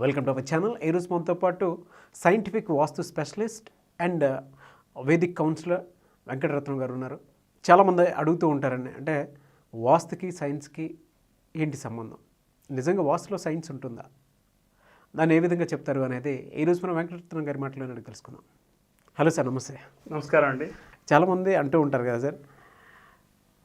Welcome to our channel. ఈరోజు మనతో పాటు scientific vastu specialist and Vedic counsellor Venkataratnam గారు ఉన్నారు. చాలామంది అడుగుతూ ఉంటారండి, అంటే వాస్తుకి సైన్స్కి ఏంటి సంబంధం, నిజంగా వాస్తులో సైన్స్ ఉంటుందా, దాన్ని ఏ విధంగా చెప్తారు అనేది ఈరోజు మనం వెంకటరత్నం గారి మాటలోనే తెలుసుకుందాం. హలో సార్, నమస్తే. నమస్కారం అండి. చాలామంది అంటూ ఉంటారు కదా సార్,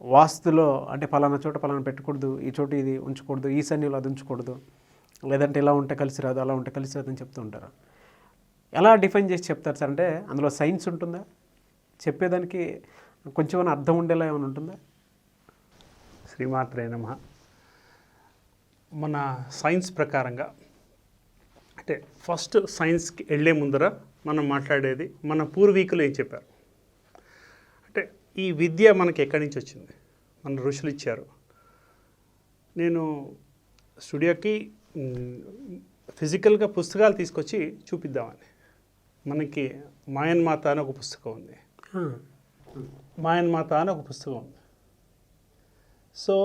వాస్తులో అంటే పలానా చోట పలానా పెట్టకూడదు, ఈ చోట ఇది ఉంచకూడదు, ఈ సన్నిలో అది ఉంచకూడదు, లేదంటే ఇలా ఉంటే కలిసి రాదు, అలా ఉంటే కలిసి రాదు అని చెప్తూ ఉంటారు. ఎలా డిఫైన్ చేసి చెప్తారు సార్? అంటే అందులో సైన్స్ ఉంటుందా, చెప్పేదానికి కొంచెం అర్థం ఉండేలా ఏమైనా ఉంటుందా? శ్రీమాత్రే నమః. మన సైన్స్ ప్రకారంగా అంటే ఫస్ట్ సైన్స్కి వెళ్ళే ముందర మనం మాట్లాడేది మన పూర్వీకులు ఏం చెప్పారు. అంటే ఈ విద్య మనకి ఎక్కడి నుంచి వచ్చింది, మన ఋషులు ఇచ్చారు. నేను స్టూడియోకి ఫిజికల్గా పుస్తకాలు తీసుకొచ్చి చూపిద్దామని. మనకి మాయన్మాత అని ఒక పుస్తకం ఉంది. మాయన్మాత అని ఒక పుస్తకం ఉంది. సో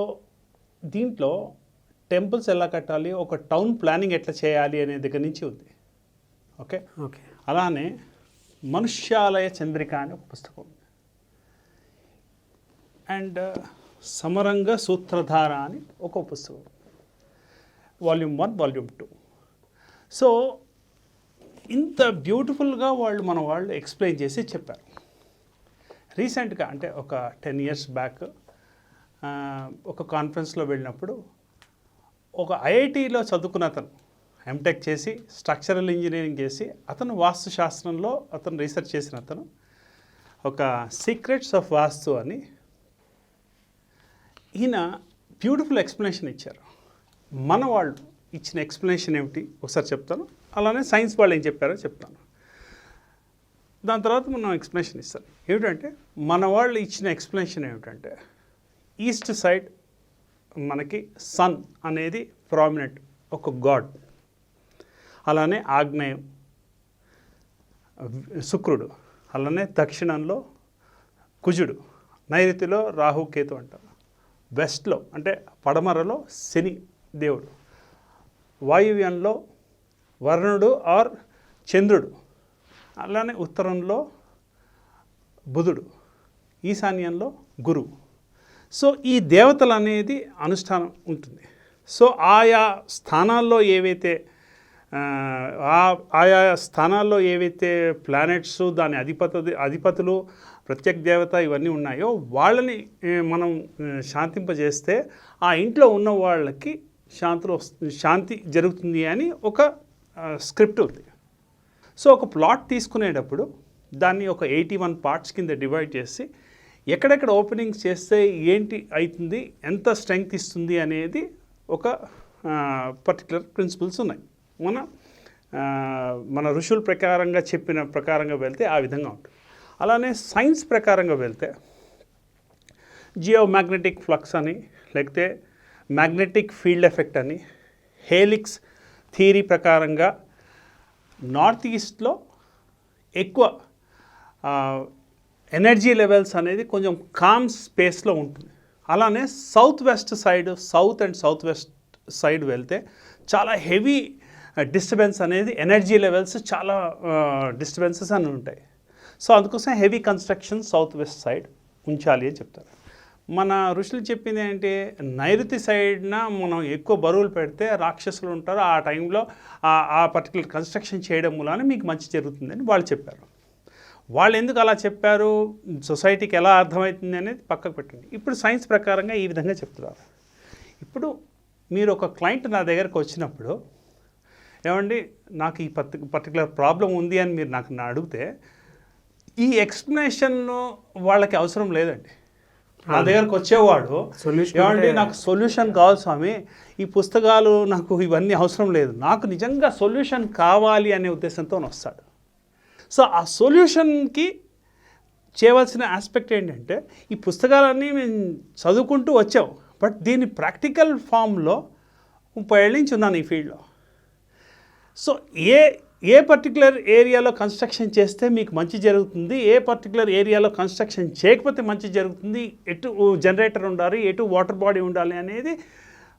దీంట్లో టెంపుల్స్ ఎలా కట్టాలి, ఒక టౌన్ ప్లానింగ్ ఎట్లా చేయాలి అనే దగ్గర నుంచి ఉంది. ఓకే. అలానే మనుష్యాలయ చంద్రిక అని ఒక పుస్తకం ఉంది. అండ్ సమరంగ సూత్రధార అని ఒక పుస్తకం, వాల్యూమ్ 1, వాల్యూమ్ 2. సో ఇంత బ్యూటిఫుల్గా మన వాళ్ళు ఎక్స్ప్లెయిన్ చేసి చెప్పారు. రీసెంట్గా అంటే ఒక 10 years బ్యాక్ ఒక కాన్ఫరెన్స్లో వెళ్ళినప్పుడు ఒక ఐఐటిలో చదువుకున్న అతను, ఎంటెక్ చేసి స్ట్రక్చరల్ ఇంజనీరింగ్ చేసి అతను వాస్తుశాస్త్రంలో అతను రీసెర్చ్ చేసిన అతను ఒక సీక్రెట్స్ ఆఫ్ వాస్తు అని ఈయన బ్యూటిఫుల్ ఎక్స్ప్లెనేషన్ ఇచ్చారు. మన వాళ్ళు ఇచ్చిన ఎక్స్ప్లెనేషన్ ఏమిటి ఒకసారి చెప్తాను, అలానే సైన్స్ వాళ్ళు ఏం చెప్పారో చెప్తాను. దాని తర్వాత మనం ఎక్స్ప్లెనేషన్ ఇస్తాను. ఏమిటంటే మన వాళ్ళు ఇచ్చిన ఎక్స్ప్లెనేషన్ ఏమిటంటే, ఈస్ట్ సైడ్ మనకి సన్ అనేది ప్రామినెంట్, ఒక గాడ్. అలానే ఆగ్నేయం శుక్రుడు, అలానే దక్షిణంలో కుజుడు, నైరుతిలో రాహుకేతు అంటారు, వెస్ట్లో అంటే పడమరలో శని దేవుడు, వాయువ్యంలో వరుణుడు ఆర్ చంద్రుడు, అలానే ఉత్తరంలో బుధుడు, ఈశాన్యంలో గురువు. సో ఈ దేవతలు అనేది అనుష్ఠానం ఉంటుంది. సో ఆయా స్థానాల్లో ఏవైతే ప్లానెట్స్, దాని అధిపతులు, ప్రత్యేక దేవత ఇవన్నీ ఉన్నాయో వాళ్ళని మనం శాంతింపజేస్తే ఆ ఇంట్లో ఉన్న వాళ్ళకి శాంతి జరుగుతుంది అని ఒక స్క్రిప్ట్ ఉంది. సో ఒక ప్లాట్ తీసుకునేటప్పుడు దాన్ని ఒక 81 parts కింద డివైడ్ చేసి ఎక్కడెక్కడ ఓపెనింగ్స్ చేస్తే ఏంటి అవుతుంది, ఎంత స్ట్రెంగ్త్ ఇస్తుంది అనేది ఒక పర్టికులర్ ప్రిన్సిపల్స్ ఉన్నాయి. మన ఋషుల ప్రకారంగా చెప్పిన ప్రకారంగా వెళ్తే ఆ విధంగా ఉంటుంది. అలానే సైన్స్ ప్రకారంగా వెళ్తే జియోమాగ్నెటిక్ ఫ్లక్స్ అని, లేకపోతే మ్యాగ్నెటిక్ ఫీల్డ్ ఎఫెక్ట్ అని, హేలిక్స్ థియరీ ప్రకారంగా నార్త్ ఈస్ట్లో ఎక్కువ ఎనర్జీ లెవెల్స్ అనేది కొంచెం కామ్ స్పేస్లో ఉంటుంది. అలానే south and south west side వెళ్తే చాలా హెవీ డిస్టర్బెన్స్ అనేది, ఎనర్జీ లెవెల్స్ చాలా డిస్టర్బెన్సెస్ అని ఉంటాయి. సో అందుకోసం heavy construction south west side ఉంచాలి అని చెప్తారు. మన ఋషులు చెప్పింది ఏంటి, నైరుతి సైడ్న మనం ఎక్కువ బరువులు పెడితే రాక్షసులు ఉంటారు, ఆ టైంలో ఆ పర్టికులర్ కన్స్ట్రక్షన్ చేయడం మూలాన మీకు మంచి జరుగుతుందని వాళ్ళు చెప్పారు. వాళ్ళు ఎందుకు అలా చెప్పారు, సొసైటీకి ఎలా అర్థమవుతుంది అనేది పక్కకు పెట్టండి. ఇప్పుడు సైన్స్ ప్రకారంగా ఈ విధంగా చెప్తున్నారు. ఇప్పుడు మీరు ఒక క్లయింట్ నా దగ్గరకు వచ్చినప్పుడు, ఏమండి నాకు ఈ పర్టికులర్ ప్రాబ్లం ఉంది అని మీరు నాకు అడిగితే ఈ ఎక్స్ప్లెనేషన్ వాళ్ళకి అవసరం లేదండి. నా దగ్గరకు వచ్చేవాడు, ఏమండి నాకు సొల్యూషన్ కావాలి స్వామి, ఈ పుస్తకాలు నాకు ఇవన్నీ అవసరం లేదు, నాకు నిజంగా సొల్యూషన్ కావాలి అనే ఉద్దేశంతో వస్తాడు. సో ఆ సొల్యూషన్కి చేయవలసిన ఆస్పెక్ట్ ఏంటంటే, ఈ పుస్తకాలన్నీ మేము చదువుకుంటూ వచ్చాం, బట్ దీని ప్రాక్టికల్ ఫామ్లో 30 ఏళ్ళ నుంచి ఉన్నాను ఈ ఫీల్డ్లో. సో ఏ పర్టికులర్ ఏరియాలో కన్స్ట్రక్షన్ చేస్తే మీకు మంచి జరుగుతుంది, ఏ పర్టికులర్ ఏరియాలో కన్స్ట్రక్షన్ చేయకపోతే మంచి జరుగుతుంది, ఎటు జనరేటర్ ఉండాలి, ఎటు వాటర్ బాడీ ఉండాలి అనేది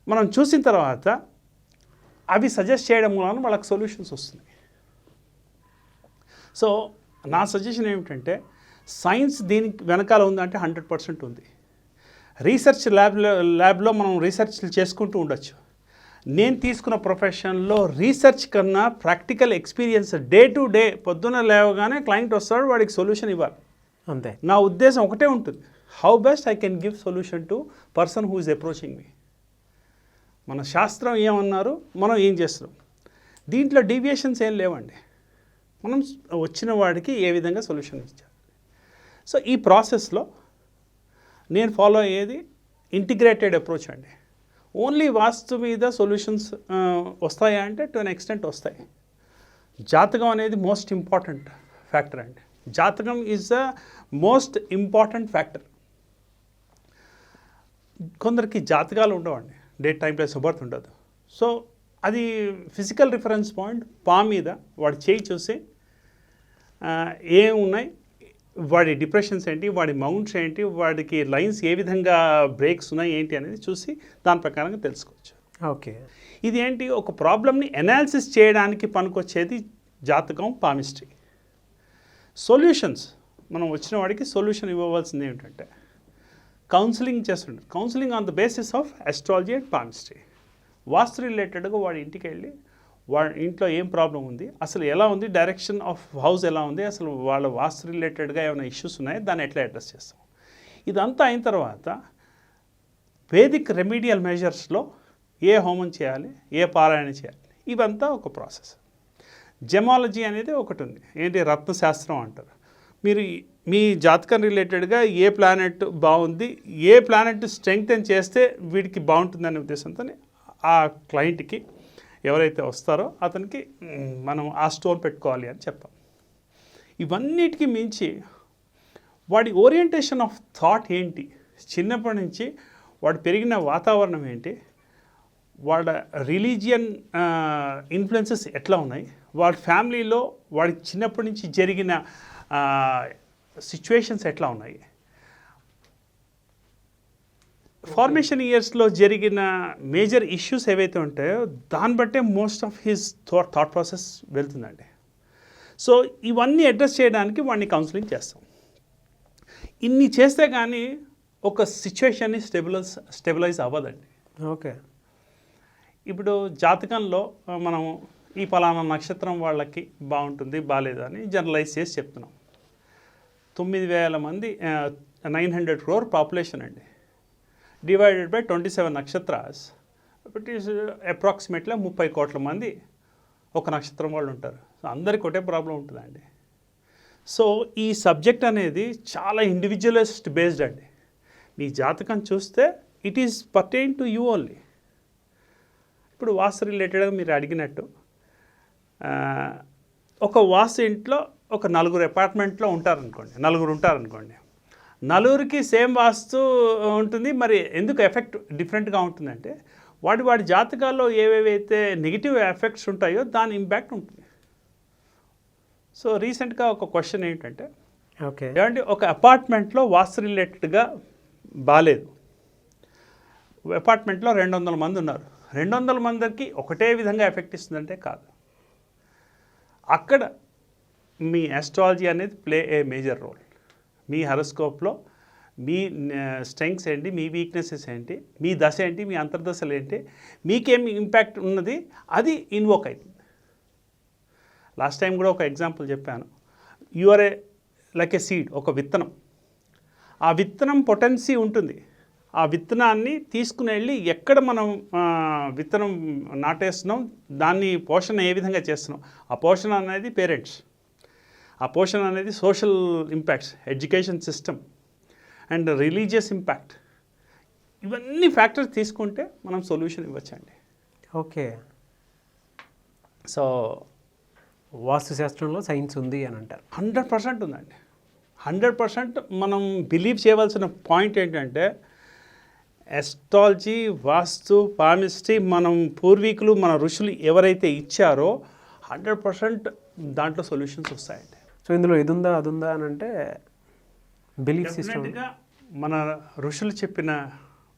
మనం చూసిన తర్వాత అవి సజెస్ట్ చేయడం వలన వాళ్ళకి సొల్యూషన్స్ వస్తున్నాయి. సో నా సజెషన్ ఏమిటంటే సైన్స్ దీనికి వెనకాల ఉందంటే 100% ఉంది. రీసెర్చ్ ల్యాబ్లో మనం రీసెర్చ్లు చేసుకుంటూ ఉండొచ్చు. నేను తీసుకున్న ప్రొఫెషన్లో రీసెర్చ్ కన్నా practical experience day to day పొద్దున్న లేవగానే క్లయింట్ వస్తాడు, వాడికి సొల్యూషన్ ఇవ్వాలి. అంతే. నా ఉద్దేశం ఒకటే ఉంటుంది, how best I can give solution to person who is approaching మీ. మన శాస్త్రం ఏమన్నారు, మనం ఏం చేస్తున్నాం, దీంట్లో డీవియేషన్స్ ఏం లేవండి. మనం వచ్చిన వాడికి ఏ విధంగా సొల్యూషన్ ఇచ్చాం. సో ఈ ప్రాసెస్లో నేను ఫాలో అయ్యేది ఇంటిగ్రేటెడ్ అప్రోచ్ అండి. ఓన్లీ వాస్తు మీద సొల్యూషన్స్ వస్తాయా అంటే టు అన్ ఎక్స్టెంట్ వస్తాయి. జాతకం అనేది మోస్ట్ ఇంపార్టెంట్ ఫ్యాక్టర్ అండి. జాతకం is the most important factor. కొందరికి జాతకాలు ఉండవండి, date time place of birth ఉండదు. సో అది ఫిజికల్ రిఫరెన్స్ పాయింట్ మీద వాడి చేయి చూసి ఏం ఉన్నాయి, వాడి డిప్రెషన్స్ ఏంటి, వాడి మౌంట్స్ ఏంటి, వాడికి లైన్స్ ఏ విధంగా బ్రేక్స్ ఉన్నాయి ఏంటి అనేది చూసి దాని ప్రకారంగా తెలుసుకోవచ్చు. ఓకే. ఇది ఏంటి, ఒక ప్రాబ్లమ్ని అనాలిసిస్ చేయడానికి పనికొచ్చేది జాతకం, పామిస్ట్రీ. సొల్యూషన్స్ మనం వచ్చిన వాడికి సొల్యూషన్ ఇవ్వవలసింది ఏమిటంటే కౌన్సిలింగ్ చేస్తుండే. Counselling on the basis of astrology and palmistry. Vastu రిలేటెడ్గా వాడి ఇంటికి వెళ్ళి వాడి ఇంట్లో ఏం ప్రాబ్లం ఉంది, అసలు ఎలా ఉంది, డైరెక్షన్ ఆఫ్ హౌస్ ఎలా ఉంది, అసలు వాళ్ళ వాస్తు రిలేటెడ్గా ఏమైనా ఇష్యూస్ ఉన్నాయో దాన్ని ఎట్లా అడ్రస్ చేస్తాం. ఇదంతా అయిన తర్వాత వేదిక్ రెమీడియల్ మెజర్స్లో ఏ హోమం చేయాలి, ఏ పారాయణ చేయాలి, ఇవంతా ఒక ప్రాసెస్. జెమాలజీ అనేది ఒకటి ఉంది, ఏంటి రత్నశాస్త్రం అంటారు. మీరు మీ జాతకం రిలేటెడ్గా ఏ ప్లానెట్ బాగుంది, ఏ ప్లానెట్ స్ట్రెంగ్తెన్ చేస్తే వీడికి బాగుంటుందనే ఉద్దేశంతో ఆ క్లయింట్కి ఎవరైతే వస్తారో అతనికి మనం ఆ స్టోన్ పెట్టుకోవాలి అని చెప్తాం. ఇవన్నిటికీ మించి వాడి ఓరియంటేషన్ ఆఫ్ థాట్ ఏంటి, చిన్నప్పటి నుంచి వాడు పెరిగిన వాతావరణం ఏంటి, వాడి రిలీజియన్ ఇన్ఫ్లుయెన్సెస్ ఎట్లా ఉన్నాయి, వాడి ఫ్యామిలీలో వాడికి చిన్నప్పటి నుంచి జరిగిన సిచ్యువేషన్స్ ఎట్లా ఉన్నాయి, ఫార్మేషన్ ఇయర్స్లో జరిగిన మేజర్ ఇష్యూస్ ఏవైతే ఉంటాయో దాన్ని బట్టే most of his thought process వెళ్తుందండి. సో ఇవన్నీ అడ్రస్ చేయడానికి వాడిని కౌన్సిలింగ్ చేస్తాం. ఇన్ని చేస్తే కానీ ఒక సిచ్యువేషన్ని స్టెబిలైజ్ అవ్వదండి. ఓకే. ఇప్పుడు జాతకంలో మనం ఈ పలానా నక్షత్రం వాళ్ళకి బాగుంటుంది, బాగాలేదు అని జనరలైజ్ చేసి చెప్తున్నాం. 9,000 మంది 900 crore పాపులేషన్ అండి, డివైడెడ్ బై 27 నక్షత్రాస్, ఇట్ ఈస్ అప్రాక్సిమేట్లీ 30 కోట్ల మంది ఒక నక్షత్రం వాళ్ళు ఉంటారు. అందరికి ఒకటే ప్రాబ్లం ఉంటుందండి. సో ఈ సబ్జెక్ట్ అనేది చాలా ఇండివిజువలిస్ట్ బేస్డ్ అండి. మీ జాతకం చూస్తే it is pertain to you only. ఇప్పుడు వాస్తు రిలేటెడ్గా మీరు అడిగినట్టు ఒక వాస్తు ఇంట్లో ఒక 4 అపార్ట్మెంట్లో ఉంటారనుకోండి, నలుగురికి సేమ్ వాస్తు ఉంటుంది. మరి ఎందుకు ఎఫెక్ట్ డిఫరెంట్గా ఉంటుందంటే వాడి జాతకాల్లో ఏవేవైతే నెగిటివ్ ఎఫెక్ట్స్ ఉంటాయో దాని ఇంపాక్ట్ ఉంటుంది. సో రీసెంట్గా ఒక క్వశ్చన్ ఏంటంటే, ఓకే, ఏమంటే ఒక అపార్ట్మెంట్లో వాస్తు రిలేటెడ్గా బాగాలేదు, అపార్ట్మెంట్లో 200 మంది ఉన్నారు, 200 మందికి ఒకటే విధంగా ఎఫెక్ట్ ఇస్తుందంటే కాదు. అక్కడ మీ ఆస్ట్రాలజీ అనేది play a major role. Me హరోస్కోప్లో me strengths ఏంటి, మీ వీక్నెసెస్ ఏంటి, మీ దశ ఏంటి, మీ అంతర్దశలు ఏంటి, మీకేం ఇంపాక్ట్ ఉన్నది అది ఇన్వోక్ అవుతుంది. లాస్ట్ టైం కూడా ఒక ఎగ్జాంపుల్ చెప్పాను. You are a like a seed, ఒక విత్తనం. ఆ విత్తనం పొటెన్సీ ఉంటుంది. ఆ విత్తనాన్ని తీసుకుని వెళ్ళి ఎక్కడ మనం విత్తనం నాటేస్తున్నాం, దాన్ని పోషణ ఏ విధంగా చేస్తున్నాం, ఆ పోషణ అనేది పేరెంట్స్, ఆ పోషణ అనేది social impacts, education system and religious impact, ఇవన్నీ ఫ్యాక్టర్స్ తీసుకుంటే మనం సొల్యూషన్ ఇవ్వచ్చండి. ఓకే. సో వాస్తు శాస్త్రంలో సైన్స్ ఉంది అని అంటారు. 100% ఉందండి. 100% మనం బిలీవ్ చేయవలసిన పాయింట్ ఏంటంటే అస్ట్రాలజీ, వాస్తు, పామిస్ట్రీ మనం పూర్వీకులు, మన ఋషులు ఎవరైతే ఇచ్చారో 100% దాంట్లో సొల్యూషన్స్ వస్తాయండి. సో ఇందులో ఇది ఉందా అది ఉందా అని అంటే బిలీఫ్ సిస్టమ్, మన ఋషులు చెప్పిన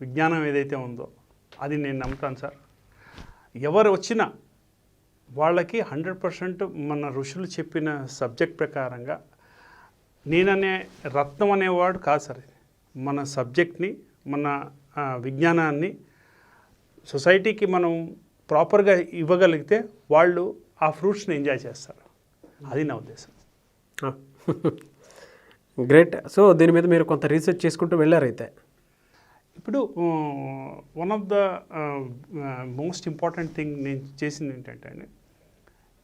విజ్ఞానం ఏదైతే ఉందో అది నేను నమ్ముతాను సార్. ఎవరు వచ్చినా వాళ్ళకి 100% మన ఋషులు చెప్పిన సబ్జెక్ట్ ప్రకారంగా నేననే రత్నం అనేవాడు కాదు సార్. మన సబ్జెక్ట్ని, మన విజ్ఞానాన్ని సొసైటీకి మనం ప్రాపర్గా ఇవ్వగలిగితే వాళ్ళు ఆ ఫ్రూట్స్ని ఎంజాయ్ చేస్తారు. అది నా ఉద్దేశం. గ్రేట్. సో దీని మీద మీరు కొంత రీసెర్చ్ చేసుకుంటూ వెళ్ళారైతే. ఇప్పుడు one of the most important thing నేను చేసింది ఏంటంటే అండి,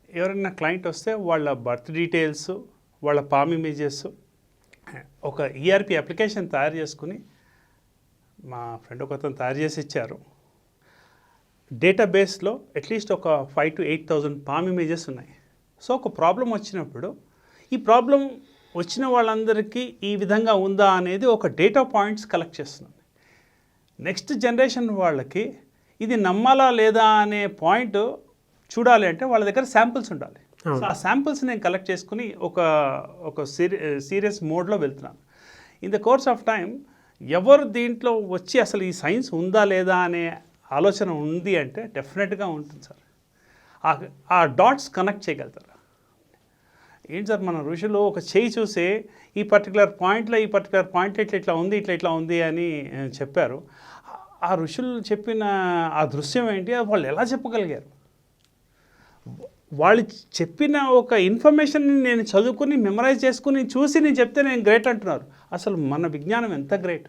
ఎవరైనా క్లయింట్ వస్తే వాళ్ళ బర్త్ డీటెయిల్స్, వాళ్ళ పామ్ ఇమేజెస్, ఒక ఈఆర్పి అప్లికేషన్ తయారు చేసుకుని మా ఫ్రెండ్ ఒక అతను తయారు చేసి ఇచ్చారు. డేటాబేస్లో అట్లీస్ట్ ఒక 5,000 to 8,000 పామ్ ఇమేజెస్ ఉన్నాయి. సో ఒక ప్రాబ్లం వచ్చినప్పుడు ఈ ప్రాబ్లం వచ్చిన వాళ్ళందరికీ ఈ విధంగా ఉందా అనేది ఒక డేటా పాయింట్స్ కలెక్ట్ చేస్తున్నాను. నెక్స్ట్ జనరేషన్ వాళ్ళకి ఇది నమ్మాలా లేదా అనే పాయింట్ చూడాలి అంటే వాళ్ళ దగ్గర శాంపిల్స్ ఉండాలి. సో ఆ శాంపిల్స్ నేను కలెక్ట్ చేసుకుని ఒక సీరియస్ మోడ్లో వెళ్తున్నాను. In the course of time ఎవరు దీంట్లో వచ్చి అసలు ఈ సైన్స్ ఉందా లేదా అనే ఆలోచన ఉంది అంటే డెఫినెట్గా ఉంటుంది సార్. ఆ డాట్స్ కనెక్ట్ చేయగలుగుతారు. ఏంటి సార్, మన ఋషులు ఒక చేయి చూసి ఈ పర్టికులర్ పాయింట్లో ఇట్లా ఉంది అని చెప్పారు. ఆ ఋషులు చెప్పిన ఆ దృశ్యం ఏంటి, వాళ్ళు ఎలా చెప్పగలిగారు? వాళ్ళు చెప్పిన ఒక ఇన్ఫర్మేషన్ని నేను చదువుకుని మెమరైజ్ చేసుకుని చూసి నేను చెప్తే నేను గ్రేట్ అంటున్నారు. అసలు మన విజ్ఞానం ఎంత గ్రేట్.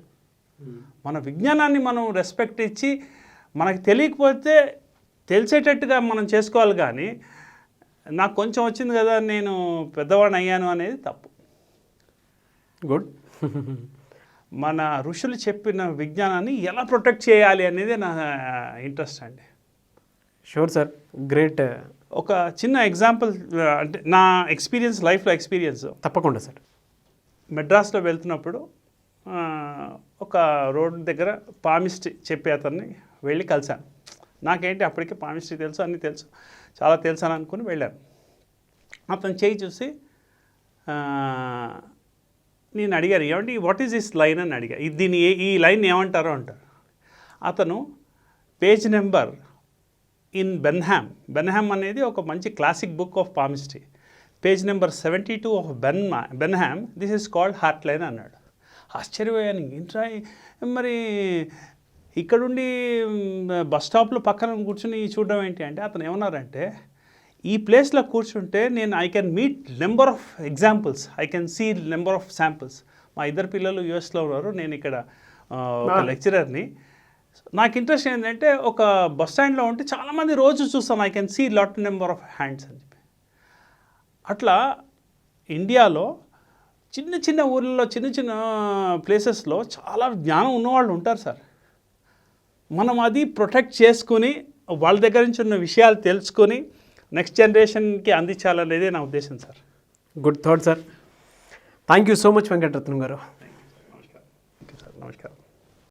మన విజ్ఞానాన్ని మనం రెస్పెక్ట్ ఇచ్చి మనకు తెలియకపోతే తెలిసేటట్టుగా మనం చేసుకోవాలి. కానీ నాకు కొంచెం వచ్చింది కదా నేను పెద్దవాడిని అయ్యాను అనేది తప్పు. గుడ్. మన ఋషులు చెప్పిన విజ్ఞానాన్ని ఎలా ప్రొటెక్ట్ చేయాలి అనేది నా ఇంట్రెస్ట్ అండి. Sure sir, great. ఒక చిన్న ఎగ్జాంపుల్ అంటే నా ఎక్స్పీరియన్స్, లైఫ్లో ఎక్స్పీరియన్స్. తప్పకుండా సార్. మెడ్రాస్లో వెళ్తున్నప్పుడు ఒక రోడ్ దగ్గర పామిస్ట్రీ చెప్పే అతన్ని వెళ్ళి కలిశాను. నాకేంటి అప్పటికే పామిస్ట్రీ తెలుసు, అన్నీ తెలుసు, చాలా తెలుసు అని అనుకుని వెళ్ళాను. అతను చేయి చూసి నేను అడిగాను, ఏమండి వాట్ ఈజ్ దిస్ లైన్ అని అడిగా. దీన్ని ఈ లైన్ ఏమంటారో అంటారు. అతను పేజ్ నెంబర్ ఇన్ బెన్హామ్ అనేది ఒక మంచి classic book of palmistry, page number 72 of Benham, this is called heart line అన్నాడు. ఆశ్చర్యపోయాను. ఏంట్రా మరి ఇక్కడుండి బస్ స్టాప్లో పక్కన కూర్చుని చూడడం ఏంటి అంటే, అతను ఏమన్నారంటే ఈ ప్లేస్లో కూర్చుంటే నేను I can meet number of examples, I can see number of samples. మా ఇద్దరు పిల్లలు యూఎస్లో ఉన్నారు, నేను ఇక్కడ ఒక లెక్చరర్ని. నాకు ఇంట్రెస్ట్ ఏంటంటే ఒక బస్ స్టాండ్లో ఉంటే చాలామంది రోజు చూస్తాను, I can see lot number of hands అని చెప్పి. అట్లా ఇండియాలో చిన్న చిన్న ఊళ్ళలో, చిన్న చిన్న ప్లేసెస్లో చాలా జ్ఞానం ఉన్నవాళ్ళు ఉంటారు సార్. మనం అది ప్రొటెక్ట్ చేసుకుని వాళ్ళ దగ్గర నుంచి ఉన్న విషయాలు తెలుసుకొని నెక్స్ట్ జనరేషన్కి అందించాలనేదే నా ఉద్దేశం sir. Good thought sir. Thank you so much Venkataratnam గారు. నమస్కారం.